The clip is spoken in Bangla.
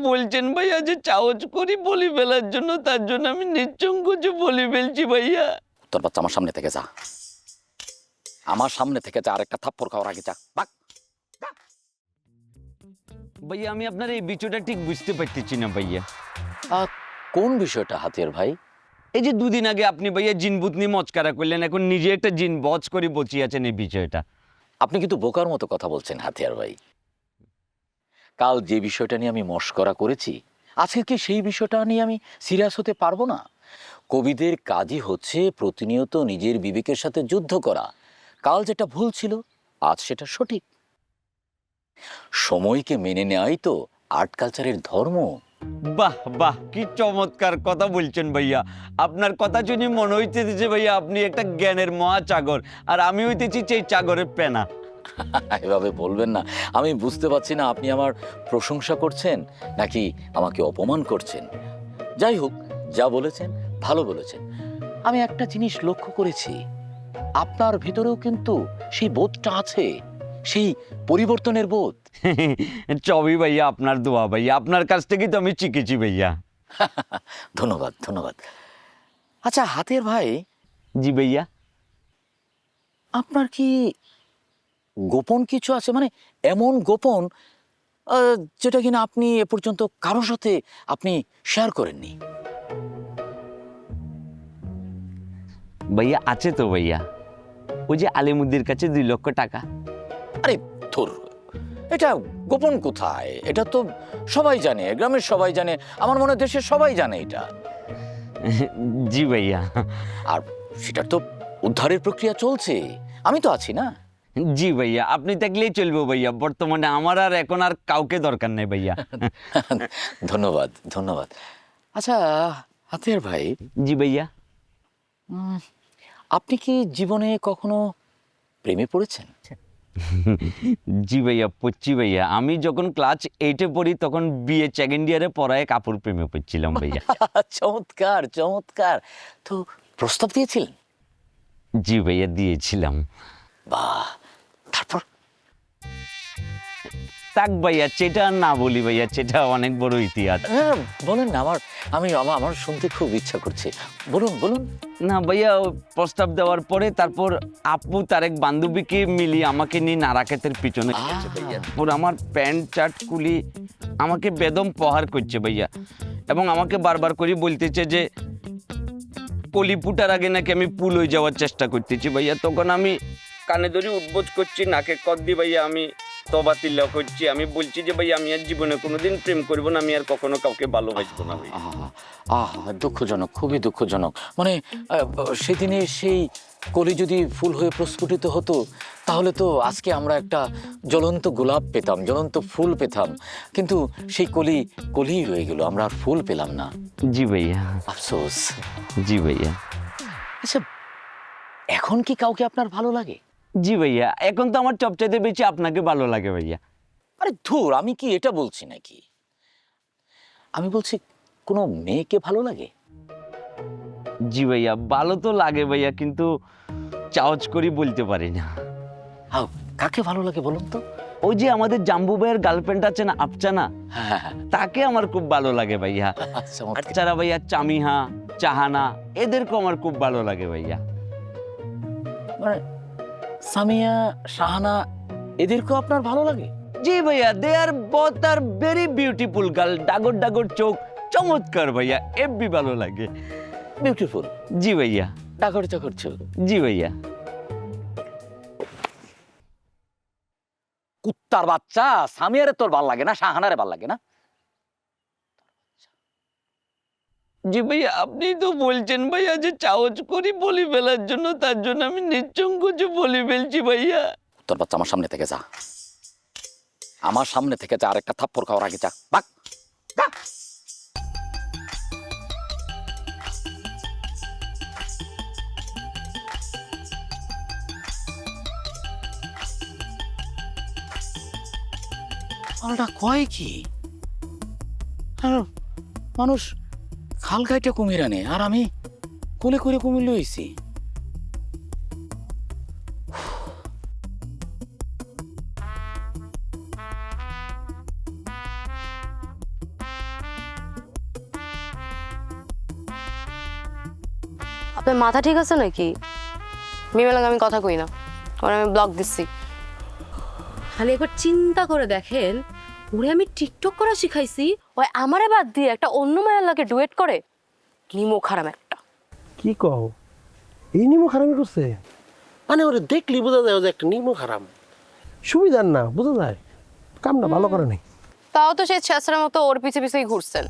বলছেন ভাইয়া যে চাওয়াজ করি বলি ফেলার জন্য, তার জন্য আমি নিঃসংকোচে বলি ফেলছি ভাইয়া। তোর বাচ্চা আমার সামনে থেকে যা, আমার সামনে থেকে যা, আর একটা থাপ্পড় খাওয়ার আগে যা। ভাইয়া আমি আপনার এই বিষয়টা ঠিক বুঝতে পারতেছি না ভাইয়া। কোন বিষয়টা হাতিয়ার ভাই? এই যে দুদিন আগে আপনি ভাইয়া জিনভূত নিয়ে মচকারা করলেন, এখন নিজে একটা জিন বচ করে বসিয়ে আছেন, এই বিষয়টা। আপনি কিন্তু বোকার মতো কথা বলছেন হাতিয়ার ভাই। কাল যে বিষয়টা নিয়ে আমি মশকরা করেছি, আজকে কি সেই বিষয়টা নিয়ে আমি সিরিয়াস হতে পারবো না? কবিদের কাজই হচ্ছে প্রতিনিয়ত নিজের বিবেকের সাথে যুদ্ধ করা। কাল যেটা ভুল ছিল আজ সেটা সঠিক। সময়কে মেনে নেওয়াই তো আর্ট কালচারের ধর্ম। বাহ বাহ, কি চমৎকার কথা বলছেন ভাইয়া। আপনার কথা শুনে মনে হইতেছে ভাইয়া আপনি একটা জ্ঞানের মহাচাগর, আর আমি হইতেছি সেই চাগরের পেনা। এভাবে বলবেন না। আমি বুঝতে পারছি না আপনি আমার প্রশংসা করছেন নাকি আমাকে অপমান করছেন। যাই হোক, যা বলেছেন ভালো বলেছেন। আমি একটা জিনিস লক্ষ্য করেছি, আপনার ভিতরেও কিন্তু সেই বোধটা আছে, সেই পরিবর্তনের বোধ। চবি ভাইয়া আপনার দোয়া ভাইয়া, আপনার কাছ থেকেই তো আমি শিখেছি ভাইয়া। ধন্যবাদ ধন্যবাদ। আচ্ছা হাতের ভাই, জি ভাইয়া। আপনার কি গোপন কিছু আছে? মানে এমন গোপন যেটা কিনা আপনি এ পর্যন্ত কারোর সাথে আপনি শেয়ার করেননি। ভাইয়া আছে তো ভাইয়া, ওই যে আলিমুদ্দির কাছে 2 লক্ষ টাকা। আরে ধুর, এটা গোপন কোথায়? এটা তো সবাই জানে, গ্রামের সবাই জানে, আমার মনে হয় দেশের সবাই জানে এটা। জি ভাইয়া। আর সেটার তো উদ্ধারের প্রক্রিয়া চলছে, আমি তো আছি না। জি ভাইয়া, আপনি থাকলেই চলবে ভাইয়া, বর্তমানে আমার আর এখন আর কাউকে দরকার নেই ভাইয়া। ধন্যবাদ ধন্যবাদ। আচ্ছা হাতিয়ার ভাই, জি ভাইয়া। আপনি কি জীবনে কখনো প্রেমে পড়েছেন? জি ভাইয়া, পড়ছি ভাইয়া। আমি যখন ক্লাস 8-এ পড়ি তখন বিএ সেকেন্ড ইয়ারে পড়ায় কাপড় প্রেমে পড়ছিলাম ভাইয়া। চমৎকার চমৎকার। তো প্রস্তাব দিয়েছিলেন? জি ভাইয়া, দিয়েছিলাম। বাহ, তারপর? তাক ভাইয়া, সেটা আর না বলি ভাইয়া, সেটা অনেক বড় ইতিহাস। হ্যাঁ, বলেন না, আমার শুনতে খুব ইচ্ছা করছে, বলুন বলুন। না ভাইয়া, ও প্রস্তাব দেওয়ার পরে তারপর আপু তার এক বান্ধবীকে মিলিয়ে আমাকে নিয়ে নারাকেতের পিছনে গেছে ভাইয়া। তারপর আমার প্যান্ট শার্ট খুলি আমাকে বেদম প্রহার করছে ভাইয়া, এবং আমাকে বারবার করে বলতেছে যে কলি ফুটার আগে নাকি আমি পুল হয়ে যাওয়ার চেষ্টা করতেছি ভাইয়া। তখন আমি কানে ধরে উঠবোধ করছি, নাকে কদ দি ভাইয়া আমি তবা তিল্লা করছি। আমি বলছি যে ভাইয়া আমি আর জীবনে কোনোদিন প্রেম করব না, আমি আর কখনো কাউকে ভালোবাসবো না ভাইয়া। দুঃখজনক, খুবই দুঃখজনক। মানে সেদিনে সেই কলি যদি ফুল হয়ে প্রস্ফুটিত হতো, তাহলে তো আজকে আমরা একটা জ্বলন্ত গোলাপ পেতাম, জ্বলন্ত ফুল পেতাম। কিন্তু সেই কলিই রয়ে গেল, আমরা আর ফুল পেলাম না। জি ভাইয়া। আফসোস। জি ভাইয়া। আচ্ছা, এখন কি কাউকে আপনার ভালো লাগে? জি ভাইয়া, এখন তো আমার সবচাইতে বেশি আপনাকে ভালো লাগে ভাইয়া। আরে ধুর, আমি কি এটা বলছি নাকি, আমি বলছি কোনো মেয়েকে ভালো লাগে? জি ভাইয়া, ভালো তো লাগে ভাইয়া, কিন্তু চাওয়াজ করি বলতে পারি না। কাকে ভালো লাগে বলুন তো? ওই যে আমাদের জাম্বু ভাইয়ের গার্লফ্রেন্ড আছে না, আফচানা, হ্যাঁ, তাকে আমার খুব ভালো লাগে ভাইয়া। আচ্ছা, আর যারা ভাইয়া চামিহা, চাহানা, এদেরকেও আমার খুব ভালো লাগে ভাইয়া। মানে সামিয়া, শাহানা, এদেরকেও আপনার ভালো লাগে? জি ভাইয়া, they are both are very beautiful girl, ডাগর ডাগর চোখ, চমৎকার ভাইয়া, এফবি ভালো লাগে। বিউটিফুল? জি ভাইয়া। ডাকর চাকর চোখ? জি ভাইয়া। কুত্তার বাচ্চা, সামিয়ারে তোর ভাল লাগে না, শাহানারে ভাল লাগে না? জি ভাইয়া, আপনি তো বলছেন ভাইয়া যে চাওয়াজ করি বলি ফেলার জন্য, তার জন্য আমি নিঃসংকোচে বলি ফেলছি ভাইয়া। তোর বাচ্চা আমার সামনে থেকে যা, আমার সামনে থেকে যা, আর একটা থাপ্পড় খাওয়ার আগে যা। বাক। পাল্টা কয় কি? মানুষ খাল গাইটা কুমির আনে, আর আমি কোলে করে কুমির লইছি। আপনার মাথা ঠিক আছে নাকি? মিমের লগে আমি কথা কই না, ওর আমি ব্লক দিচ্ছি। খালি একবার চিন্তা করে দেখেন, ওরে আমি টিকটক করা শিখাইছি, ওই আমারে বাদ দিয়ে একটা অন্য মায়ের লাগে ডুয়েট করে। নিমো খারাপ একটা। কি কও, এই নিমো খারামি করছে? মানে ওরে দেখলি বোঝা যায় যে একটা নিমো খারাপ। সুবিধার না, বোঝা যায় কামটা ভালো করে নাই। তাও তো সেই ছেঁচড়ার মতো ওর পিছে পিছেই ঘুরছেন।